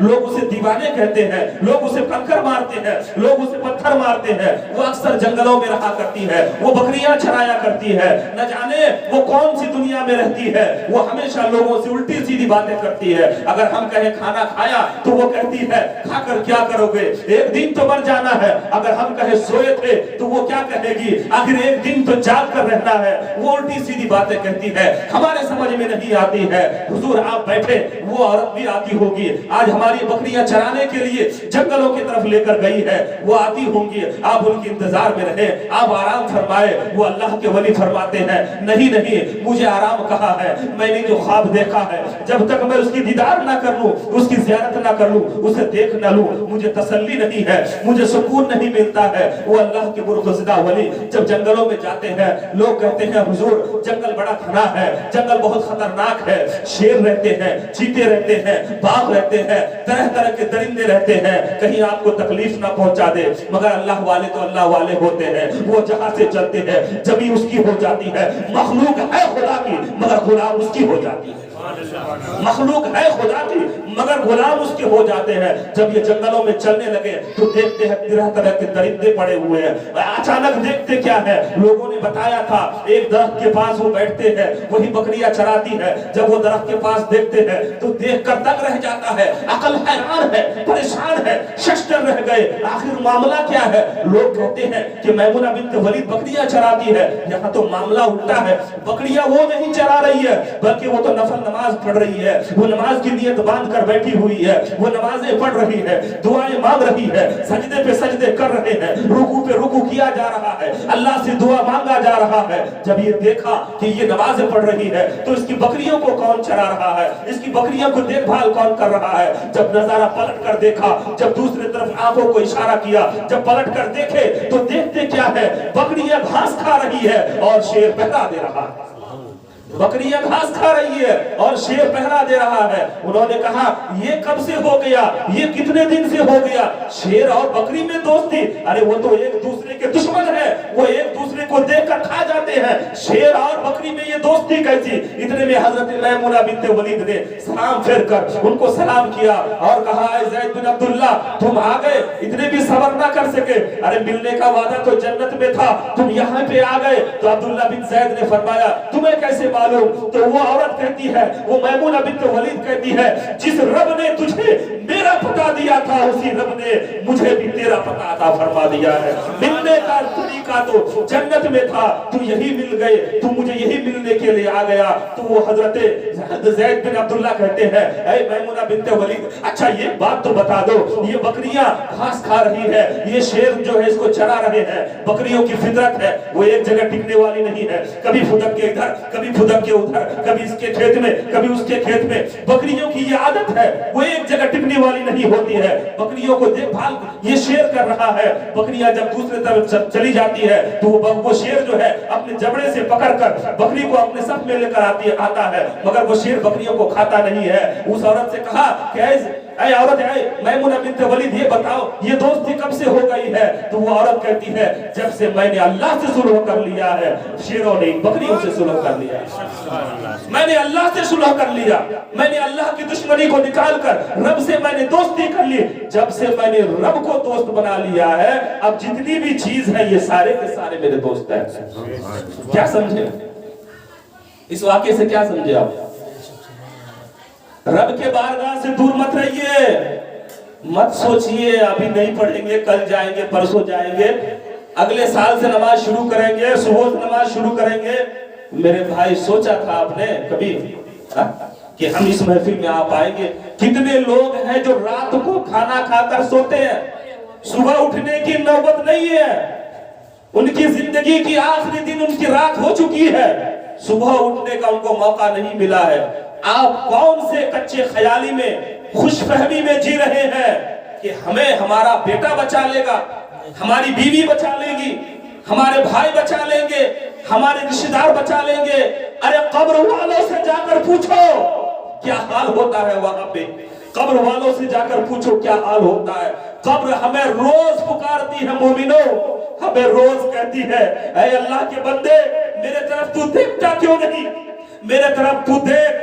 لوگ اسے دیوانے کہتے ہیں, لوگ اسے کنکر مارتے ہیں, لوگ اسے پتھر مارتے ہیں. وہ اکثر جنگلوں میں رہا کرتی ہے, وہ بکریاں چرایا کرتی ہے, نہ جانے وہ کون سی دنیا میں رہتی ہے. وہ ہمیشہ لوگوں سے الٹی سیدھی باتیں کرتی ہے. اگر ہم کہیں کھانا کھایا تو وہ کہتی ہے کھا کر کیا کرو گے, ایک دن تو مر جانا ہے. اگر ہم کہیں سوئے تھے تو وہ کیا کہے گی, آخر ایک دن تو جاگ کر رہنا ہے. وہ الٹی سیدھی باتیں کہتی ہے, ہمارے سمجھ میں نہیں آتی ہے. حضور آپ بیٹھے, وہ عورت بھی آتی ہوگی, آج ہماری بکریاں چرانے کے لیے جنگلوں کی طرف لے کر گئی ہے, وہ آتی ہوں گی, آپ ان کے انتظار میں رہیں, آپ آرام فرمائے. وہ اللہ کے ولی فرماتے ہیں نہیں نہیں, مجھے آرام کہا ہے, میں نے جو خواب دیکھا ہے, جب تک میں اس کی دیدار نہ کر لوں, اس کی زیارت نہ کر لوں, اسے دیکھ نہ لوں, مجھے تسلی نہیں ہے, مجھے سکون نہیں ملتا ہے. وہ اللہ کے برگزیدہ ولی جب جنگلوں میں جاتے ہیں, لوگ کہتے ہیں حضور جنگل بڑا گھنا ہے, جنگل بہت خطرناک ہے, شیر رہتے ہیں, چیتے رہتے ہیں, باغ رہتے ہیں, طرح طرح کے درندے رہتے ہیں, کہیں آپ کو تکلیف نہ پہنچا دے. مگر اللہ والے تو اللہ والے ہوتے ہیں, وہ جہاں سے چلتے ہیں جبھی اس کی ہو جاتی ہے. مخلوق ہے خدا کی مگر غلام اس کی ہو جاتی ہے. مخلوق ہے خدا کی مگر غلام اس کے ہو جاتے ہیں. جب یہ جنگلوں میں چلنے لگے تو دیکھتے ہیں طرح طرح کے درندے پڑے ہوئے ہیں. اچانک دیکھتے کیا ہے, لوگوں نے بتایا تھا ایک درخت کے پاس وہ بیٹھتے ہیں, وہی بکریاں چراتی ہے. جب وہ درخت کے پاس دیکھتے ہیں تو دیکھ کر دنگ رہ جاتا ہے, عقل حیران ہے, پریشان ہے, ششدر رہ گئے, آخر معاملہ کیا ہے. لوگ کہتے ہیں کہ میمونہ بنت ولید بکریاں چراتی ہے. یہاں تو معاملہ الٹا ہے, بکریاں وہ نہیں چرا رہی ہے بلکہ وہ تو نفل نماز پڑھ رہی ہے. وہ نماز کی نیت باندھ کر بیٹھی ہوئی ہے, وہ نمازیں پڑھ رہی ہے, دعائیں مانگ رہی ہے, سجدے پہ سجدے کر رہے ہیں, رکوع پہ رکوع کیا جا رہا ہے, اللہ سے دعا مانگا جا رہا ہے. جب یہ دیکھا کہ یہ نمازیں پڑھ رہی ہے تو اس کی بکریوں کو کون چرا رہا ہے, اس کی بکریوں کو دیکھ بھال کون کر رہا ہے. جب نظارہ پلٹ کر دیکھا, جب دوسری طرف آنکھوں کو اشارہ کیا, جب پلٹ کر دیکھے تو دیکھتے کیا ہے, بکریاں گھاس کھا رہی ہے اور شیر پہرا دے رہا ہے. بکریاں گھاس کھا رہی ہے اور شیر پہرا دے رہا ہے. انہوں نے کہا یہ کب سے ہو گیا, یہ کتنے دن سے ہو گیا. شیر اور بکری میں دوستی, ارے وہ تو ایک دوسرے کے دشمن ہے, وہ ایک دوسرے کو دیکھ کر کھا جاتے ہیں. شیر اور بکری میں یہ دوستی کیسی. اتنے میں حضرت میمونہ بنت ولید نے سلام پھیر کر ان کو سلام کیا اور کہا اے زید بن عبداللہ تم آ گئے, اتنے بھی صبر نہ کر سکے, ارے ملنے کا وعدہ تو جنت میں تھا, تم یہاں پہ آ گئے. تو عبداللہ بن زید نے فرمایا تمہیں کیسے معلوم. تو وہ عورت کہتی ہے, وہ میمونہ بنت ولید کہتی ہے, جس رب نے تجھے میرا پتہ دیا تھا اسی رب نے مجھے بھی تیرا پتہ عطا فرما دیا ہے. ملنے کا طریقہ تو جنت میں تھا, تو یہی مل گئے, تو مجھے یہی ملنے کے لیے آ گیا. تو وہ حضرت زید بن عبداللہ کہتے ہیں اے میمونہ بنت ولید, اچھا یہ بات تو بتا دو, یہ بکریاں گھاس کھا رہی ہے, یہ شیر جو ہے اس کو چرا رہے ہیں, بکریوں کی فطرت ہے وہ ایک جگہ ٹکنے والی نہیں ہے, کبھی پھدک کے ادھر, کبھی پھدک کے ادھر, کبھی اس کے کھیت میں کبھی اس کے کھیت میں. بکریوں کی یہ عادت ہے, وہ ایک جگہ ٹکنے والی نہیں ہوتی ہے. بکریوں کو دیکھ بھال یہ شیر کر رہا ہے. بکریاں جب دوسرے طرف چلی جاتی ہے تو وہ شیر جو ہے اپنے جبڑے سے پکڑ کر بکری کو اپنے ساتھ میں لے کر آتا ہے, مگر وہ شیر بکریوں کو کھاتا نہیں ہے. اس عورت سے کہا کہ اے عورت, اے میمونہ بنت ولید یہ بتاؤ یہ دوستی کب سے ہو گئی ہے. تو وہ عورت کہتی ہے جب سے میں نے اللہ سے صلح کر لیا ہے, شیروں نے بکریوں سے صلح کر لیا, میں نے اللہ سے صلح کر لیا, میں نے اللہ کی دشمنی کو نکال کر رب سے میں نے دوستی کر لی. جب سے میں نے رب کو دوست بنا لیا ہے, اب جتنی بھی چیز ہے یہ سارے کے سارے میرے دوست ہیں. کیا سمجھے اس واقعے سے, کیا سمجھے آپ؟ رب کے بارگاہ سے دور مت رہیے, مت سوچئے ابھی نہیں پڑھیں گے, کل جائیں گے, پرسوں جائیں گے, اگلے سال سے نماز شروع کریں گے, صبح سے نماز شروع کریں گے. میرے بھائی سوچا تھا آپ نے کبھی کہ ہم اس محفل میں آ پائیں گے؟ کتنے لوگ ہیں جو رات کو کھانا کھا کر سوتے ہیں, صبح اٹھنے کی نوبت نہیں ہے, ان کی زندگی کی آخری دن ان کی رات ہو چکی ہے, صبح اٹھنے کا ان کو موقع نہیں ملا ہے. آپ کون سے کچے خیالی میں, خوش فہمی میں جی رہے ہیں کہ ہمیں ہمارا بیٹا بچا لے گا, ہماری بیوی بچا لے گی, ہمارے بھائی بچا لیں گے, ہمارے رشتہ دار بچا لیں گے. ارے قبر والوں سے جا کر پوچھو کیا حال ہوتا ہے وہاں پہ, قبر والوں سے جا کر پوچھو کیا حال ہوتا ہے. قبر ہمیں روز پکارتی ہے مومنوں, ہمیں روز کہتی ہے اے اللہ کے بندے میرے طرف تو دیکھتا کیوں نہیں, میرے طرف تو دیکھ,